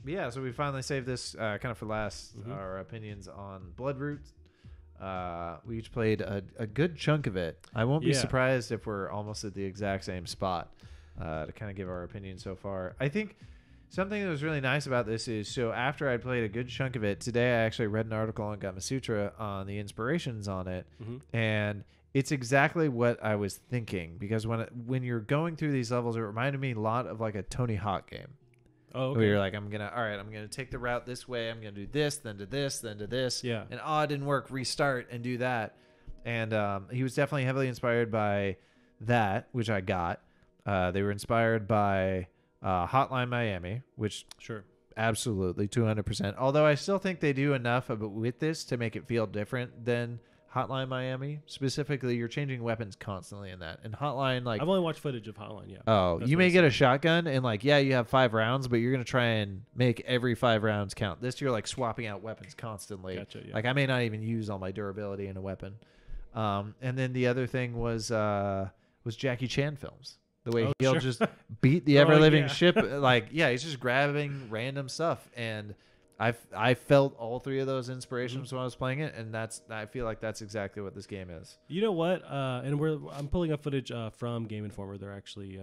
yeah, so we finally saved this kind of for last. Our opinions on Bloodroots. We each played a good chunk of it. I won't be surprised if we're almost at the exact same spot to kind of give our opinion so far. I think something that was really nice about this is, so after I played a good chunk of it, today I actually read an article on Gamma Sutra on the inspirations on it, and it's exactly what I was thinking, because when you're going through these levels, it reminded me a lot of like a Tony Hawk game. Oh, okay. Where you're like, I'm gonna take the route this way, I'm gonna do this, then to this, then to this. Yeah. And it didn't work, restart and do that. And he was definitely heavily inspired by that, which I got. They were inspired by Hotline Miami, which absolutely 200%. Although I still think they do enough with this to make it feel different than Hotline Miami. Specifically, you're changing weapons constantly in that. And Hotline, like, I've only watched footage of Hotline. Yeah. Oh, you may get a shotgun and like, yeah, you have 5 rounds, but you're gonna try and make every 5 rounds count. This, you're like swapping out weapons constantly. Gotcha, yeah. Like, I may not even use all my durability in a weapon. And then the other thing was Jackie Chan films. The way he'll just beat the ever living ship. Like, yeah, he's just grabbing random stuff. And I felt all 3 of those inspirations when I was playing it, and I feel like that's exactly what this game is. You know what? And I'm pulling up footage from Game Informer. They're actually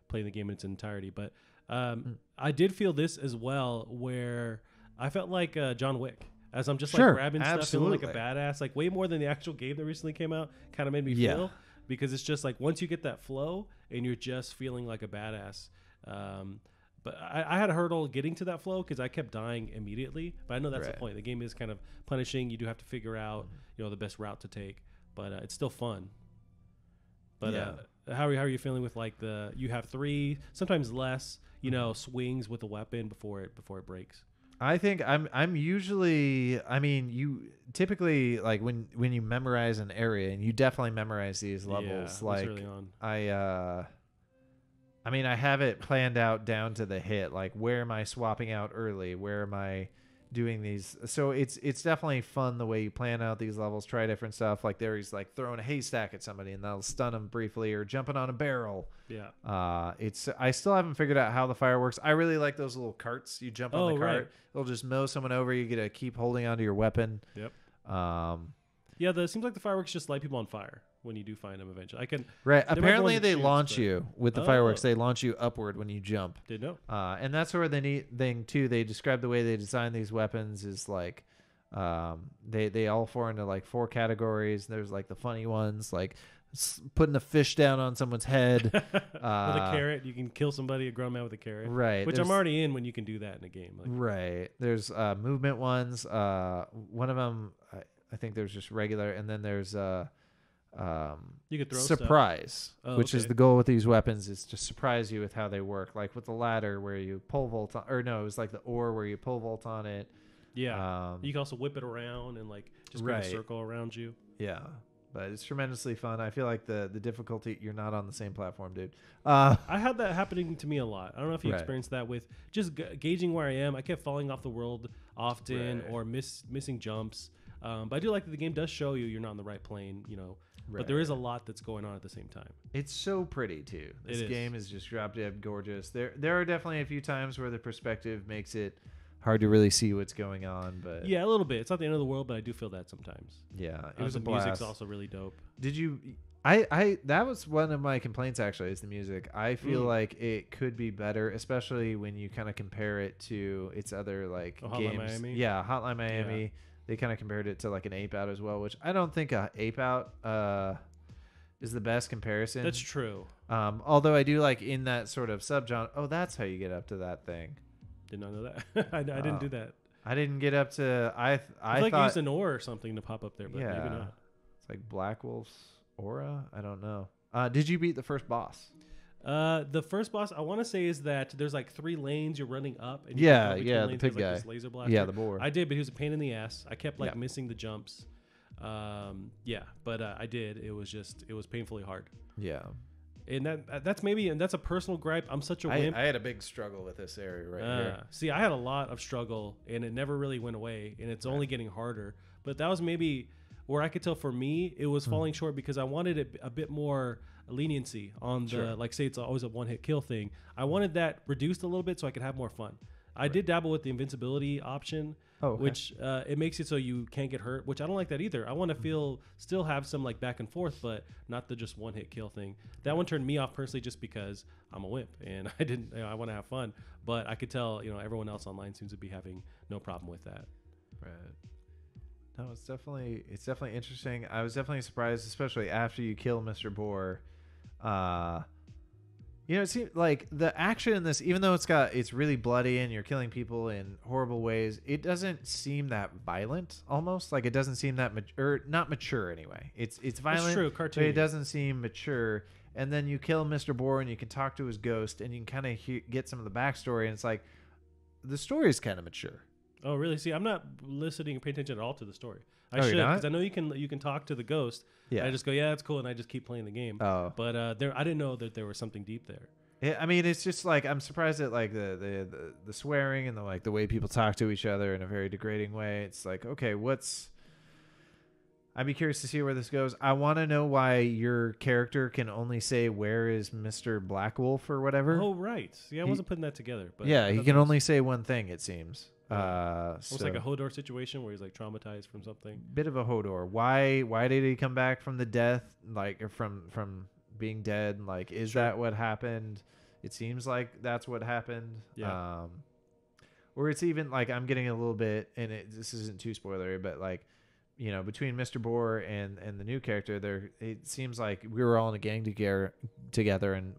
playing the game in its entirety. But I did feel this as well, where I felt like John Wick. As I'm just like grabbing stuff, feeling like a badass, like way more than the actual game that recently came out. Kind of made me feel, because it's just like once you get that flow and you're just feeling like a badass. But I had a hurdle getting to that flow because I kept dying immediately. But I know that's the point. The game is kind of punishing. You do have to figure out, the best route to take. But it's still fun. But how are you feeling with like you have 3, sometimes less, swings with the weapon before it breaks? I think I'm usually, you typically, like when you memorize an area, and you definitely memorize these levels, like early on. I have it planned out down to the hit. Like, where am I swapping out early? Where am I doing these? So it's definitely fun the way you plan out these levels, try different stuff. Like, he's like throwing a haystack at somebody and that'll stun them briefly, or jumping on a barrel. Yeah. I still haven't figured out how the fire works. I really like those little carts. You jump on the cart, right. It'll just mow someone over. You get to keep holding onto your weapon. Yep. It seems like the fireworks just light people on fire when you do find them eventually. Apparently they launch you with the fireworks. They launch you upward when you jump. Didn't know. And that's sort of the neat thing too. They describe the way they design these weapons is like, they all fall into like 4 categories. There's like the funny ones, like putting a fish down on someone's head with a carrot. You can kill somebody, a grown man with a carrot. Right. Which I'm already in when you can do that in a game. Right. There's movement ones. One of them, I think there's just regular, and then there's you could throw surprise, which is the goal with these weapons, is to surprise you with how they work. Like with the ladder where you pole vault on, or no, it was like the oar where you pole vault on it. Yeah. You can also whip it around and like just make a circle around you. Yeah. But it's tremendously fun. I feel like the difficulty, you're not on the same platform, dude. I had that happening to me a lot. I don't know if you experienced that with just gauging where I am. I kept falling off the world often or missing jumps. But I do like that the game does show you're not on the right plane, but there is a lot that's going on at the same time. It's so pretty too. This game is just drop dead gorgeous. There are definitely a few times where the perspective makes it hard to really see what's going on, but yeah, a little bit. It's not the end of the world, but I do feel that sometimes. Yeah, it was a the blast. music's also really dope. Did you? I that was one of my complaints actually, is the music. I feel like it could be better, especially when you kind of compare it to its other like games. Hotline Miami? Yeah, Hotline Miami. Yeah. They kind of compared it to like an Ape Out as well, which I don't think a Ape Out is the best comparison. That's true. Although I do like in that sort of subgenre. Oh, that's how you get up to that thing. Did not know that. I didn't do that. I didn't get up to. I thought thought used an aura or something to pop up there, but maybe not. It's like Black Wolf's aura. I don't know. Did you beat the first boss? The first boss I want to say is that there's like 3 lanes you're running up. And the pig guy. This laser blaster. Yeah, the boar. I did, but he was a pain in the ass. I kept like missing the jumps. But I did. It was painfully hard. Yeah. And that's a personal gripe. I'm such a wimp. I had a big struggle with this area here. See, I had a lot of struggle, and it never really went away, and it's only getting harder. But that was maybe where I could tell for me it was falling short, because I wanted a bit more leniency on the like, say it's always a one-hit kill thing. I wanted that reduced a little bit so I could have more fun. I did dabble with the invincibility option. Oh, okay. Which it makes it so you can't get hurt, which I don't like that either. I want to still have some like back and forth, but not the just one hit kill thing. That one turned me off personally, just because I'm a wimp and I didn't. I want to have fun, but I could tell everyone else online seems to be having no problem with that. Right. No, it's definitely interesting. I was definitely surprised, especially after you kill Mr. Boar. It seems like the action in this, even though it's really bloody and you're killing people in horrible ways, it doesn't seem that violent. Almost like it doesn't seem that not mature anyway. It's violent. It's true, cartoony. But it doesn't seem mature. And then you kill Mr. Boar and you can talk to his ghost and you can kind of get some of the backstory. And it's like the story is kind of mature. Oh, really? See, I'm not listening or paying attention at all to the story. I you're should, not? because I know you can talk to the ghost. Yeah. And I just go, yeah, that's cool, and I just keep playing the game. Oh. But I didn't know that there was something deep there. Yeah, I mean, it's just like I'm surprised at like the swearing and the way people talk to each other in a very degrading way. It's like, okay, I'd be curious to see where this goes. I want to know why your character can only say, "Where is Mr. Black Wolf?" or whatever. Oh, right. Yeah, I wasn't putting that together. But yeah, he can only say one thing, it seems. Almost like a Hodor situation where he's like traumatized from something. Bit of a Hodor. Why did he come back from the death, like, or from being dead? Like, is that what happened? It seems like that's what happened. Yeah. Or it's even like I'm getting a little bit, and this isn't too spoilery, but like, between Mr. Boar and the new character, it seems like we were all in a gang together, and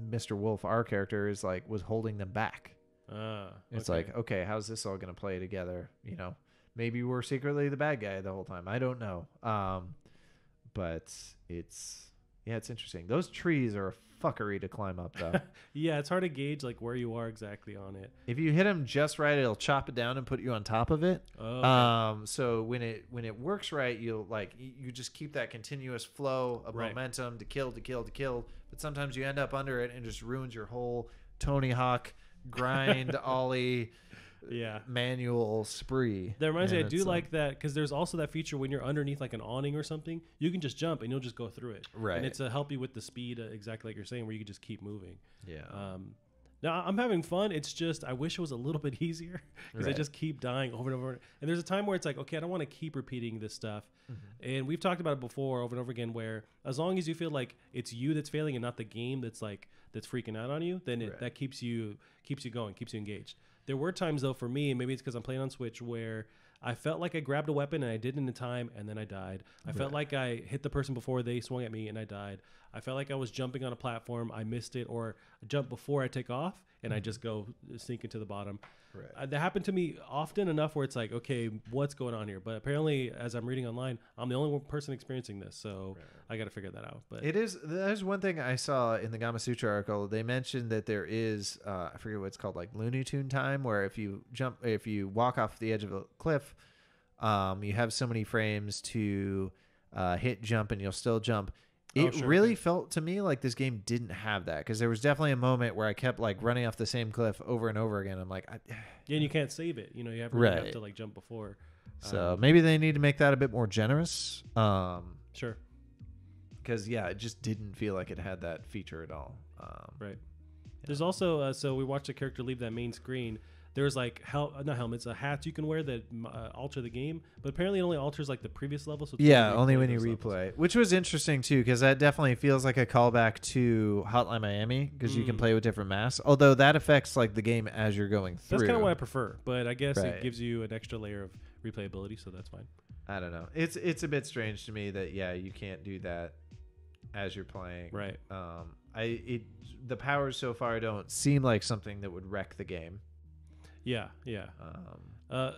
Mr. Wolf, our character, was holding them back. It's like, okay, how's this all going to play together? Maybe we're secretly the bad guy the whole time. I don't know. But it's interesting. Those trees are a fuckery to climb up, though. Yeah, it's hard to gauge like where you are exactly on it. If you hit them just right, it'll chop it down and put you on top of it. Oh, okay. So when it works right, you just keep that continuous flow of momentum to kill. But sometimes you end up under it and it just ruins your whole Tony Hawk grind ollie manual spree. That reminds me, I do like that, because there's also that feature when you're underneath like an awning or something, you can just jump and you'll just go through it. Right. And it's to help you with the speed, exactly like you're saying, where you can just keep moving. Yeah. Now I'm having fun. It's just I wish it was a little bit easier, because I just keep dying over and over. And there's a time where it's like, okay, I don't want to keep repeating this stuff. Mm-hmm. And we've talked about it before over and over again, where as long as you feel like it's you that's failing and not the game that's freaking out on you, then that keeps you going, keeps you engaged. There were times, though, for me, and maybe it's because I'm playing on Switch, where I felt like I grabbed a weapon and I didn't in time, and then I died. I felt like I hit the person before they swung at me and I died. I felt like I was jumping on a platform, I missed it, or I jumped before I take off and I just go sink into the bottom. Right. That happened to me often enough where it's like, okay, what's going on here? But apparently, as I'm reading online, I'm the only person experiencing this, so I got to figure that out. But there's one thing I saw in the Gama Sutra article. They mentioned that there is I forget what it's called, like Looney Tune time, where if you walk off the edge of a cliff, you have so many frames to hit jump, and you'll still jump. It really felt to me like this game didn't have that, because there was definitely a moment where I kept like running off the same cliff over and over again. I'm like, yeah, and you can't save it. You have to like jump before. So maybe they need to make that a bit more generous. Sure. Because it just didn't feel like it had that feature at all. Right. Yeah. There's also so we watched a character leave that main screen. There's like not helmets, hats you can wear that alter the game, but apparently it only alters like the previous level. So only when you replay, which was interesting too, because that definitely feels like a callback to Hotline Miami, because you can play with different masks. Although that affects like the game as you're going through. That's kind of what I prefer, but I guess it gives you an extra layer of replayability, so that's fine. I don't know. It's a bit strange to me that you can't do that as you're playing. Right. The powers so far don't seem like something that would wreck the game. Yeah. I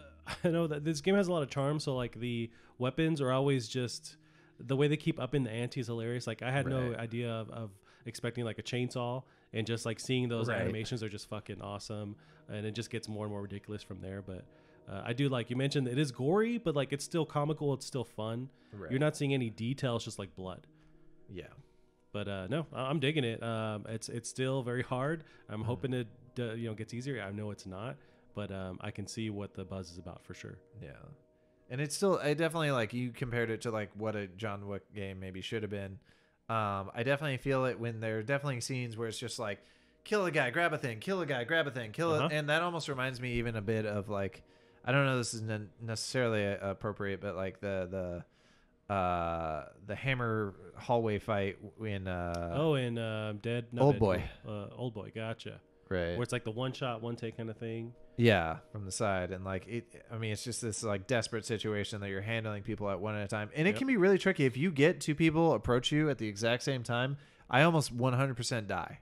know that this game has a lot of charm, so like the weapons are always just the way they keep upping the ante is hilarious. Like I had no idea of expecting like a chainsaw, and just like seeing those animations are just fucking awesome, and it just gets more and more ridiculous from there. But I do like you mentioned it is gory, but like it's still comical, it's still fun. You're not seeing any details, just like blood. Yeah. But no, I'm digging it. It's still very hard. I'm hoping it gets easier. I know it's not, but I can see what the buzz is about for sure. Yeah, and it's still. I definitely like you compared it to like what a John Wick game maybe should have been. I definitely feel it when there are definitely scenes where it's just like kill a guy, grab a thing, kill a guy, grab a thing, kill it. And that almost reminds me even a bit of like, I don't know, this is necessarily appropriate, but like the hammer hallway fight in Dead Old Boy. Old Boy, gotcha. Right. Where it's like the one shot, one take kind of thing. Yeah, from the side. And like it's just this like desperate situation that you're handling people at one at a time. And it can be really tricky. If you get two people approach you at the exact same time, I almost 100% die.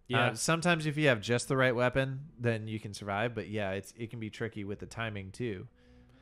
Yeah. Sometimes if you have just the right weapon, then you can survive. But yeah, it can be tricky with the timing too.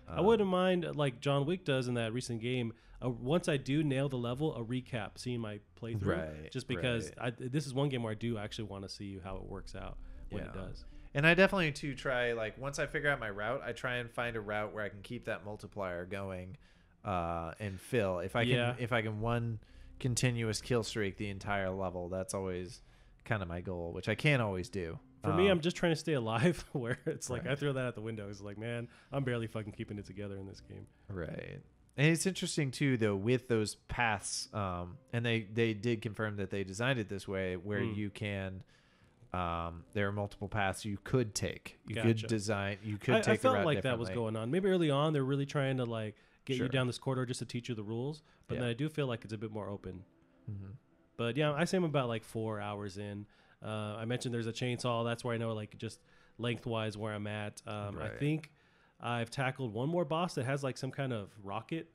I wouldn't mind, like John Wick does in that recent game, once I do nail the level, a recap, seeing my playthrough. Right. Just because this is one game where I do actually want to see how it works out when it does. And I definitely too try, like once I figure out my route, I try and find a route where I can keep that multiplier going and fill. If I can one continuous kill streak the entire level, that's always kind of my goal, which I can't always do. For me, I'm just trying to stay alive, where it's like I throw that out the window. It's like, man, I'm barely fucking keeping it together in this game. Right. And it's interesting too, though, with those paths, and they did confirm that they designed it this way, where you can, there are multiple paths you could take. You could design. You could take. I felt like that was going on. Maybe early on, they're really trying to like get you down this corridor just to teach you the rules. But then I do feel like it's a bit more open. Mm-hmm. But yeah, I say I'm about like 4 hours in. I mentioned there's a chainsaw. That's where I know, like, just lengthwise where I'm at. I think I've tackled one more boss that has like some kind of rocket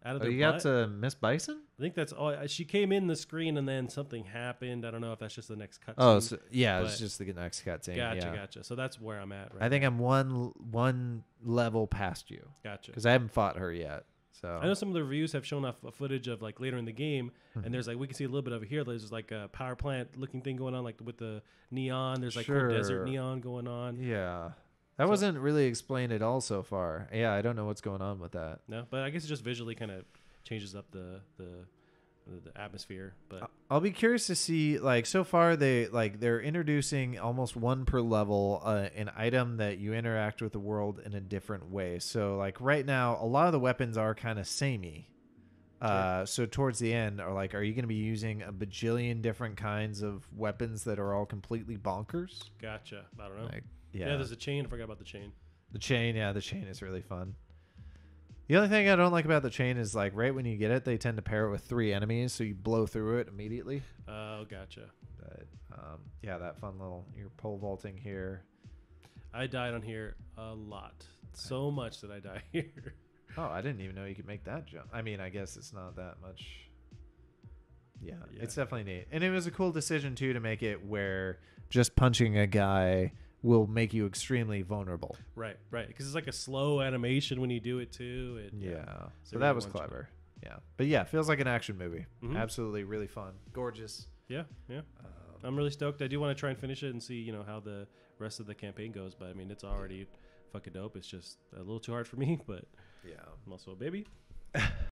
out of their butt. You got to Miss Bison? I think that's all. She came in the screen and then something happened. I don't know if that's just the next cutscene. Oh, so, it's just the next cutscene. Gotcha. So that's where I'm at. Right I think I'm one level past you. Gotcha. Because I haven't fought her yet. So I know some of the reviews have shown off footage of like later in the game, and there's like we can see a little bit over here. There's like a power plant looking thing going on, like with the neon. There's like cool desert neon going on. Yeah, that wasn't really explained at all so far. Yeah, I don't know what's going on with that. No, but I guess it just visually kind of changes up the atmosphere. But I'll be curious to see, like, so far they're introducing almost one per level an item that you interact with the world in a different way. So like right now a lot of the weapons are kind of samey. So towards the end are you going to be using a bajillion different kinds of weapons that are all completely bonkers? Gotcha. I don't know. Yeah, there's a chain. I forgot about the chain. The chain is really fun. The only thing I don't like about the chain is, like, right when you get it, they tend to pair it with 3 enemies, so you blow through it immediately. Oh, gotcha. But, that fun little, you're pole vaulting here. I died on here a lot. So much that I die here. Oh, I didn't even know you could make that jump. I mean, I guess it's not that much. Yeah, it's definitely neat. And it was a cool decision, too, to make it where just punching a guy will make you extremely vulnerable. Right. Because it's like a slow animation when you do it too. So that was clever. Yeah. But yeah, feels like an action movie. Mm-hmm. Absolutely, really fun. Gorgeous. Yeah. I'm really stoked. I do want to try and finish it and see, how the rest of the campaign goes. But I mean, it's already fucking dope. It's just a little too hard for me, but I'm also a baby.